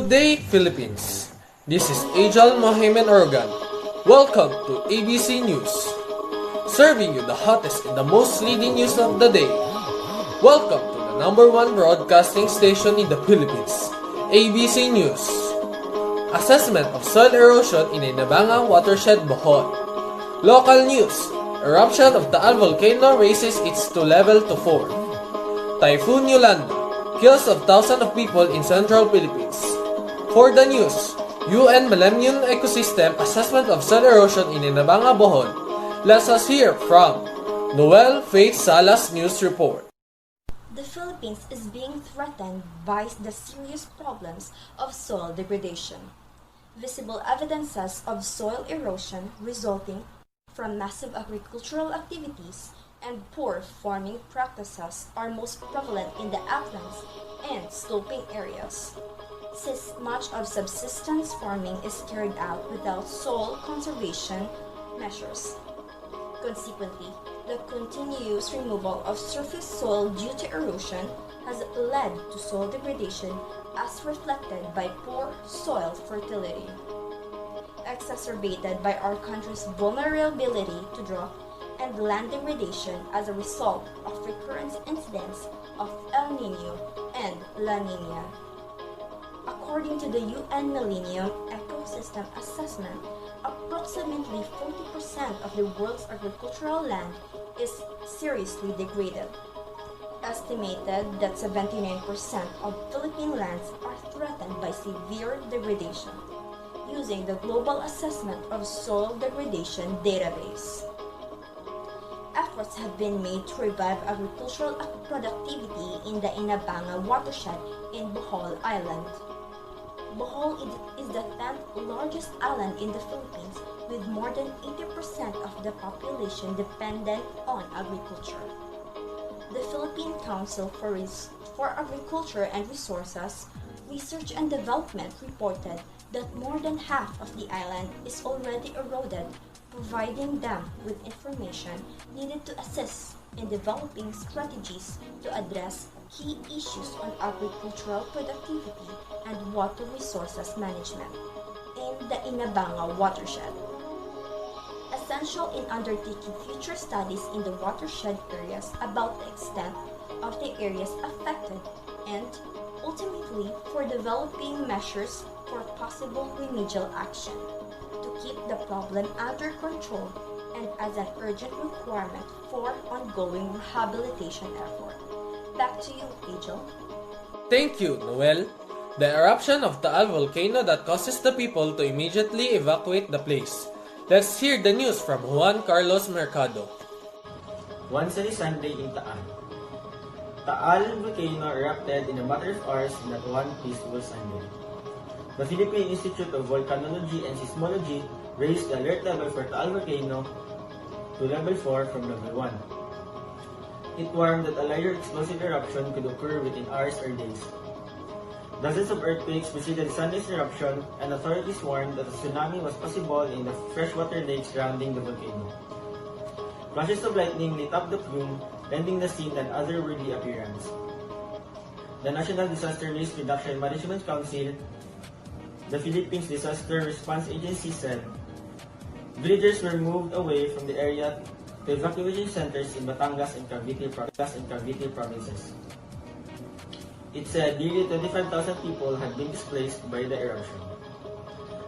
Good day, Philippines. This is Ajal Mohamed Organ. Welcome to ABC News, serving you the hottest and the most leading news of the day. Welcome to the number one broadcasting station in the Philippines, ABC News. Assessment of soil erosion in Inabanga Watershed, Bohol. Local news. Eruption of Taal volcano raises its to level to 4. Typhoon Yolanda kills of thousands of people in central Philippines. For the news, UN Millennium Ecosystem Assessment of Soil Erosion in Inabanga, Bohol. Let us hear from Noel Faith Salas News Report. The Philippines is being threatened by the serious problems of soil degradation. Visible evidences of soil erosion resulting from massive agricultural activities and poor farming practices are most prevalent in the uplands and sloping areas. Since much of subsistence farming is carried out without soil conservation measures. Consequently, the continuous removal of surface soil due to erosion has led to soil degradation as reflected by poor soil fertility, exacerbated by our country's vulnerability to drought and land degradation as a result of recurrent incidents of El Niño and La Niña. According to the UN Millennium Ecosystem Assessment, approximately 40% of the world's agricultural land is seriously degraded. Estimated that 79% of Philippine lands are threatened by severe degradation, using the Global Assessment of Soil Degradation database. Efforts have been made to revive agricultural productivity in the Inabanga watershed in Bohol Island. Bohol is the 10th largest island in the Philippines, with more than 80% of the population dependent on agriculture. The Philippine Council for Agriculture and Resources, Research and Development reported that more than half of the island is already eroded, providing them with information needed to assist in developing strategies to address key issues on agricultural productivity and water resources management in the Inabanga watershed. Essential in undertaking future studies in the watershed areas about the extent of the areas affected and, ultimately, for developing measures for possible remedial action to keep the problem under control and as an urgent requirement for ongoing rehabilitation effort. Back to you, Angel. Thank you, Noel. The eruption of Taal volcano that causes the people to immediately evacuate the place. Let's hear the news from Juan Carlos Mercado. One sunny Sunday in Taal. Taal volcano erupted in a matter of hours in that one peaceful Sunday. The Philippine Institute of Volcanology and Seismology raised the alert level for Taal volcano to level 4 from level 1. It warned that a larger explosive eruption could occur within hours or days. Dozens of earthquakes preceded Sunday's eruption, and authorities warned that a tsunami was possible in the freshwater lakes surrounding the volcano. Flashes of lightning lit up the plume, lending the scene an otherworldly appearance. The National Disaster Risk Reduction Management Council, the Philippines Disaster Response Agency, said villagers were moved away from the area to evacuation centers in Batangas and Cavite provinces. It said nearly 25,000 people had been displaced by the eruption.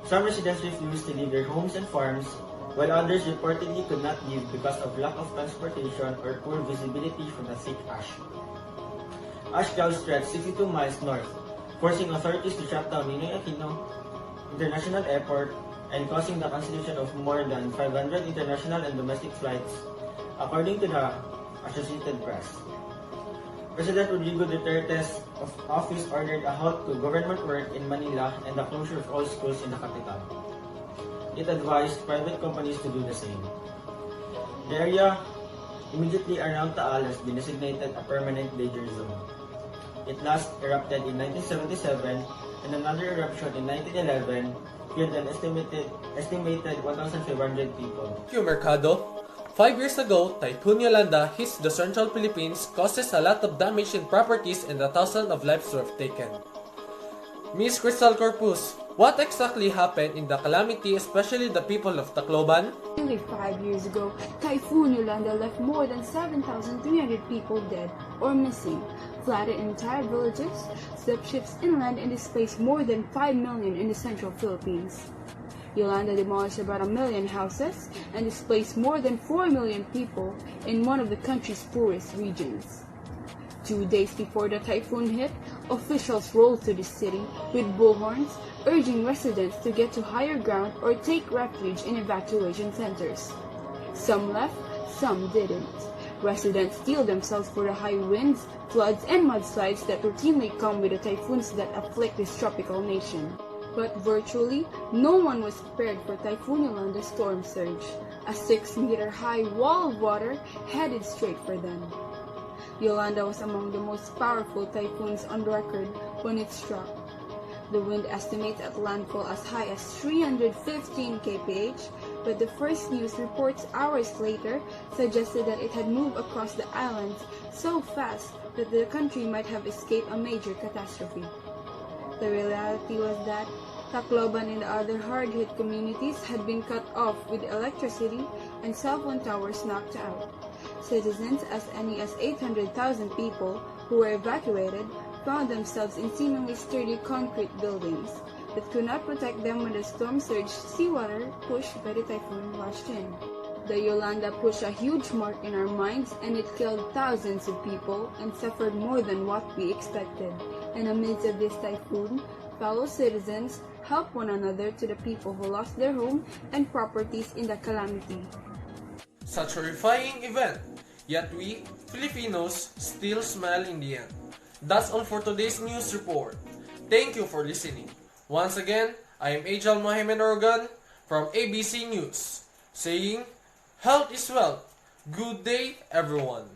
Some residents refused to leave their homes and farms, while others reportedly could not leave because of lack of transportation or poor visibility from the thick ash. Ash clouds stretched 62 miles north, forcing authorities to shut down Ninoy Aquino International Airport and causing the cancellation of more than 500 international and domestic flights, according to the Associated Press. President Rodrigo Duterte's office ordered a halt to government work in Manila and the closure of all schools in the capital. It advised private companies to do the same. The area immediately around Taal has been designated a permanent danger zone. It last erupted in 1977, and another eruption in 1911 killed an estimated 1,500 people. Thank you, Mercado. 5 years ago, Typhoon Yolanda hit the central Philippines, causes a lot of damage in properties and thousands of lives were taken. Miss Crystal Corpus, what exactly happened in the calamity, especially the people of Tacloban? Nearly 5 years ago, Typhoon Yolanda left more than 7,300 people dead or missing, flooded entire villages, swept ships inland, and displaced more than 5 million in the central Philippines. Yolanda demolished about 1 million houses and displaced more than 4 million people in one of the country's poorest regions. 2 days before the typhoon hit, officials rolled to the city with bullhorns, urging residents to get to higher ground or take refuge in evacuation centers. Some left, some didn't. Residents steeled themselves for the high winds, floods, and mudslides that routinely come with the typhoons that afflict this tropical nation. But virtually, no one was prepared for Typhoon Yolanda's storm surge, a 6-meter-high wall of water headed straight for them. Yolanda was among the most powerful typhoons on record when it struck. The wind estimates at landfall as high as 315 kph, but the first news reports hours later suggested that it had moved across the islands so fast that the country might have escaped a major catastrophe. The reality was that Tacloban and the other hard-hit communities had been cut off with electricity and cell phone towers knocked out. Citizens, as many as 800,000 people who were evacuated, found themselves in seemingly sturdy concrete buildings that could not protect them when the storm surge seawater pushed by the typhoon washed in. The Yolanda pushed a huge mark in our minds, and it killed thousands of people and suffered more than what we expected. And amidst of this typhoon, fellow citizens helped one another to the people who lost their home and properties in the calamity. Such a terrifying event, yet we, Filipinos, still smile in the end. That's all for today's news report. Thank you for listening. Once again, I am Ajal Mohamed Organ from ABC News, saying, health is wealth. Good day, everyone.